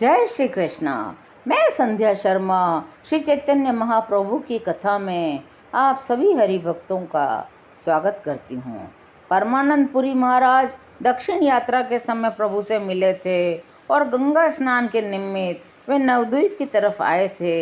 जय श्री कृष्णा। मैं संध्या शर्मा श्री चैतन्य महाप्रभु की कथा में आप सभी हरि भक्तों का स्वागत करती हूँ। परमानंद पुरी महाराज दक्षिण यात्रा के समय प्रभु से मिले थे और गंगा स्नान के निमित्त वे नवद्वीप की तरफ आए थे।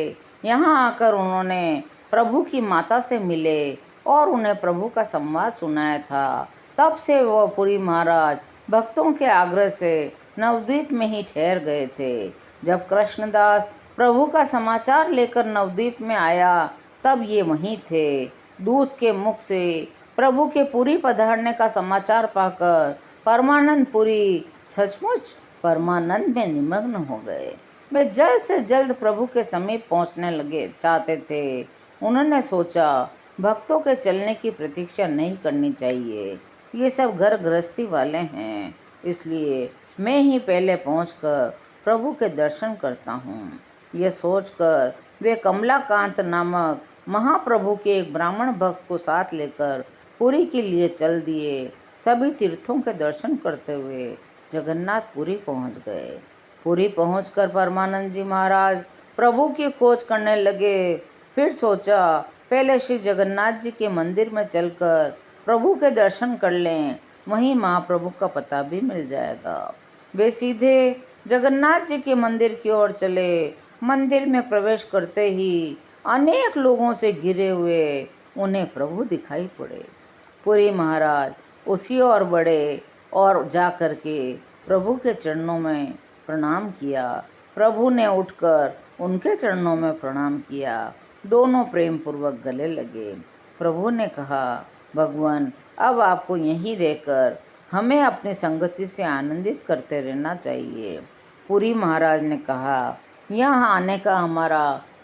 यहाँ आकर उन्होंने प्रभु की माता से मिले और उन्हें प्रभु का संवाद सुनाया था। तब से वह पुरी महाराज भक्तों के आग्रह से नवद्वीप में ही ठहर गए थे। जब कृष्णदास प्रभु का समाचार लेकर नवद्वीप में आया तब ये वहीं थे। दूत के मुख से प्रभु के पुरी पधारने का समाचार पाकर परमानंद पुरी सचमुच परमानंद में निमग्न हो गए। वे जल्द से जल्द प्रभु के समीप पहुंचने लगे चाहते थे। उन्होंने सोचा भक्तों के चलने की प्रतीक्षा नहीं करनी चाहिए, ये सब घर गृहस्थी वाले हैं, इसलिए मैं ही पहले पहुंचकर प्रभु के दर्शन करता हूँ। ये सोचकर वे कमलाकांत नामक महाप्रभु के एक ब्राह्मण भक्त को साथ लेकर पुरी के लिए चल दिए। सभी तीर्थों के दर्शन करते हुए जगन्नाथपुरी पहुँच गए। पुरी पहुँचकर परमानंद जी महाराज प्रभु की खोज करने लगे। फिर सोचा पहले श्री जगन्नाथ जी के मंदिर में चलकर प्रभु के दर्शन कर लें, वहीं महाप्रभु का पता भी मिल जाएगा। वे सीधे जगन्नाथ जी के मंदिर की ओर चले। मंदिर में प्रवेश करते ही अनेक लोगों से घिरे हुए उन्हें प्रभु दिखाई पड़े। पुरी महाराज उसी ओर बढ़े और जा कर के प्रभु के चरणों में प्रणाम किया। प्रभु ने उठकर उनके चरणों में प्रणाम किया। दोनों प्रेम पूर्वक गले लगे। प्रभु ने कहा, भगवान अब आपको यहीं रहकर हमें अपनी संगति से आनंदित करते रहना चाहिए। पुरी महाराज ने कहा, यहाँ आने का हमारा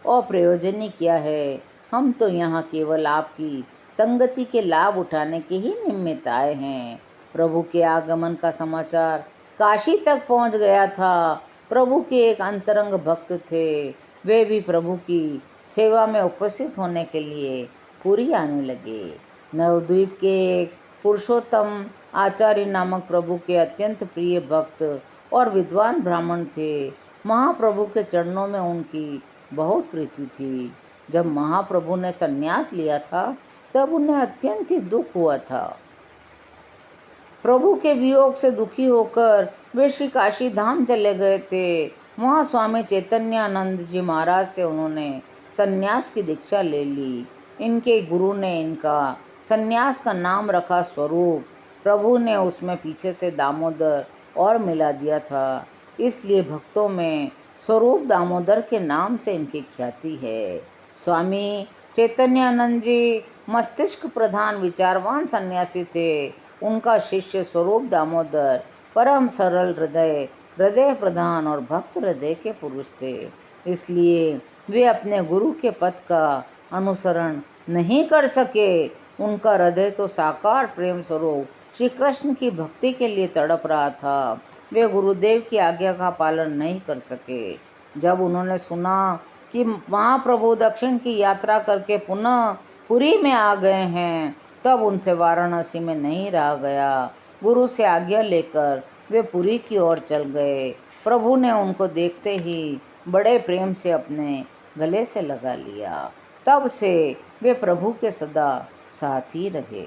अप्रयोजन ही क्या है, हम तो यहाँ केवल आपकी संगति के लाभ उठाने के ही निमित्त आए हैं। प्रभु के आगमन का समाचार काशी तक पहुँच गया था। प्रभु के एक अंतरंग भक्त थे, वे भी प्रभु की सेवा में उपस्थित होने के लिए पुरी आने लगे। नवद्वीप के एक पुरुषोत्तम आचार्य नामक प्रभु के अत्यंत प्रिय भक्त और विद्वान ब्राह्मण थे। महाप्रभु के चरणों में उनकी बहुत प्रीति थी। जब महाप्रभु ने संन्यास लिया था तब उन्हें अत्यंत ही दुख हुआ था। प्रभु के वियोग से दुखी होकर वे श्री काशी धाम चले गए थे। वहाँ स्वामी चैतन्यानंद जी महाराज से उन्होंने संन्यास की दीक्षा ले ली। इनके गुरु ने इनका संन्यास का नाम रखा स्वरूप। प्रभु ने उसमें पीछे से दामोदर और मिला दिया था, इसलिए भक्तों में स्वरूप दामोदर के नाम से इनकी ख्याति है। स्वामी चैतन्यानंद जी मस्तिष्क प्रधान विचारवान सन्यासी थे। उनका शिष्य स्वरूप दामोदर परम सरल हृदय, हृदय प्रधान और भक्त हृदय के पुरुष थे। इसलिए वे अपने गुरु के पथ का अनुसरण नहीं कर सके। उनका हृदय तो साकार प्रेम स्वरूप श्री कृष्ण की भक्ति के लिए तड़प रहा था। वे गुरुदेव की आज्ञा का पालन नहीं कर सके। जब उन्होंने सुना कि महाप्रभु दक्षिण की यात्रा करके पुनः पुरी में आ गए हैं, तब उनसे वाराणसी में नहीं रहा गया। गुरु से आज्ञा लेकर वे पुरी की ओर चल गए। प्रभु ने उनको देखते ही बड़े प्रेम से अपने गले से लगा लिया। तब से वे प्रभु के सदा साथी रहे।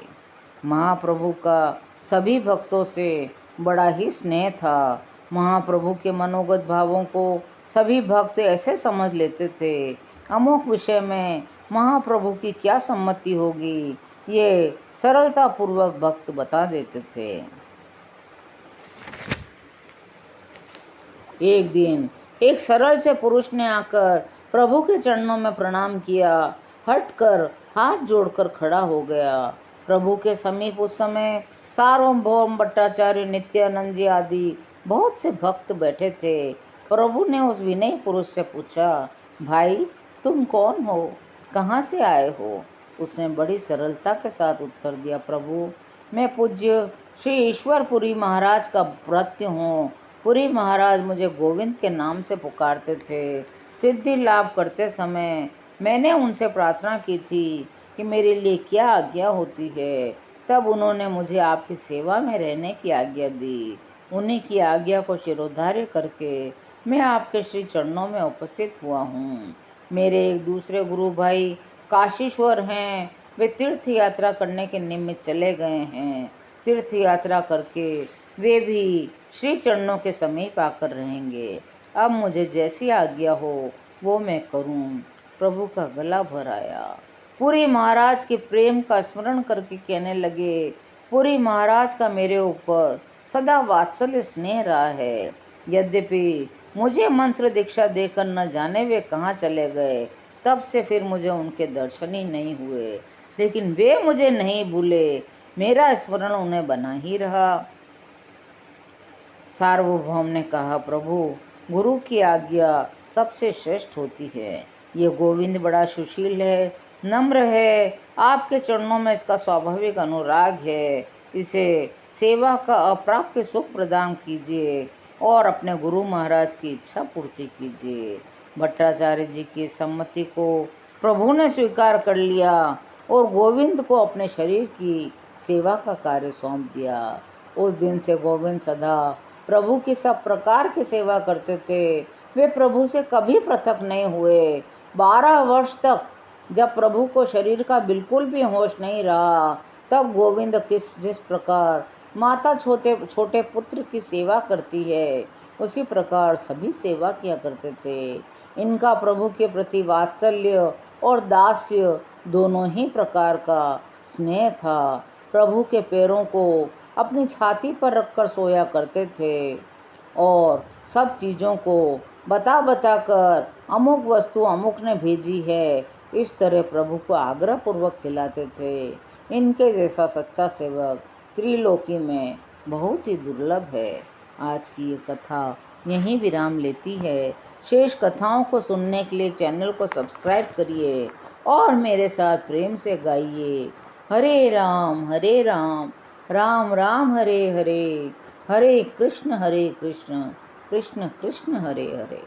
महाप्रभु का सभी भक्तों से बड़ा ही स्नेह था। महाप्रभु के मनोगत भावों को सभी भक्त ऐसे समझ लेते थे, अमुक विषय में महाप्रभु की क्या सम्मति होगी, ये सरलतापूर्वक भक्त बता देते थे। एक दिन एक सरल से पुरुष ने आकर प्रभु के चरणों में प्रणाम किया। हटकर हाथ जोड़कर खड़ा हो गया। प्रभु के समीप उस समय सार्वभौम भट्टाचार्य, नित्यानंद जी आदि बहुत से भक्त बैठे थे। प्रभु ने उस विनयी पुरुष से पूछा, भाई तुम कौन हो, कहाँ से आए हो? उसने बड़ी सरलता के साथ उत्तर दिया, प्रभु मैं पूज्य श्री ईश्वरपुरी महाराज का भृत्य हूँ। पुरी महाराज मुझे गोविंद के नाम से पुकारते थे। सिद्धि लाभ करते समय मैंने उनसे प्रार्थना की थी कि मेरे लिए क्या आज्ञा होती है। तब उन्होंने मुझे आपकी सेवा में रहने की आज्ञा दी। उन्हीं की आज्ञा को शिरोधार्य करके मैं आपके श्री चरणों में उपस्थित हुआ हूँ। मेरे एक दूसरे गुरु भाई काशीश्वर हैं, वे तीर्थ यात्रा करने के निमित्त चले गए हैं। तीर्थ यात्रा करके वे भी श्री चरणों के समीप आकर रहेंगे। अब मुझे जैसी आज्ञा हो वो मैं करूं। प्रभु का गला भर आया। पुरी महाराज के प्रेम का स्मरण करके कहने लगे, पुरी महाराज का मेरे ऊपर सदा वात्सल्य स्नेह रहा है। यद्यपि मुझे मंत्र दीक्षा देकर न जाने वे कहाँ चले गए, तब से फिर मुझे उनके दर्शन ही नहीं हुए, लेकिन वे मुझे नहीं भूले, मेरा स्मरण उन्हें बना ही रहा। सार्वभौम ने कहा, प्रभु गुरु की आज्ञा सबसे श्रेष्ठ होती है। ये गोविंद बड़ा सुशील है, नम्र है, आपके चरणों में इसका स्वाभाविक अनुराग है। इसे सेवा का अप्राप्य सुख प्रदान कीजिए और अपने गुरु महाराज की इच्छा पूर्ति कीजिए। भट्टाचार्य जी की सम्मति को प्रभु ने स्वीकार कर लिया और गोविंद को अपने शरीर की सेवा का कार्य सौंप दिया। उस दिन से गोविंद सदा प्रभु की सब प्रकार की सेवा करते थे। वे प्रभु से कभी पृथक नहीं हुए। 12 वर्ष तक जब प्रभु को शरीर का बिल्कुल भी होश नहीं रहा, तब गोविंद जिस प्रकार माता छोटे पुत्र की सेवा करती है, उसी प्रकार सभी सेवा किया करते थे। इनका प्रभु के प्रति वात्सल्य और दास्य दोनों ही प्रकार का स्नेह था। प्रभु के पैरों को अपनी छाती पर रखकर सोया करते थे और सब चीज़ों को बता बता कर अमुक वस्तु अमुक ने भेजी है, इस तरह प्रभु को आग्रह पूर्वक खिलाते थे। इनके जैसा सच्चा सेवक त्रिलोकी में बहुत ही दुर्लभ है। आज की ये कथा यहीं विराम लेती है। शेष कथाओं को सुनने के लिए चैनल को सब्सक्राइब करिए और मेरे साथ प्रेम से गाइए, हरे राम राम राम हरे हरे, हरे कृष्ण कृष्ण कृष्ण हरे हरे।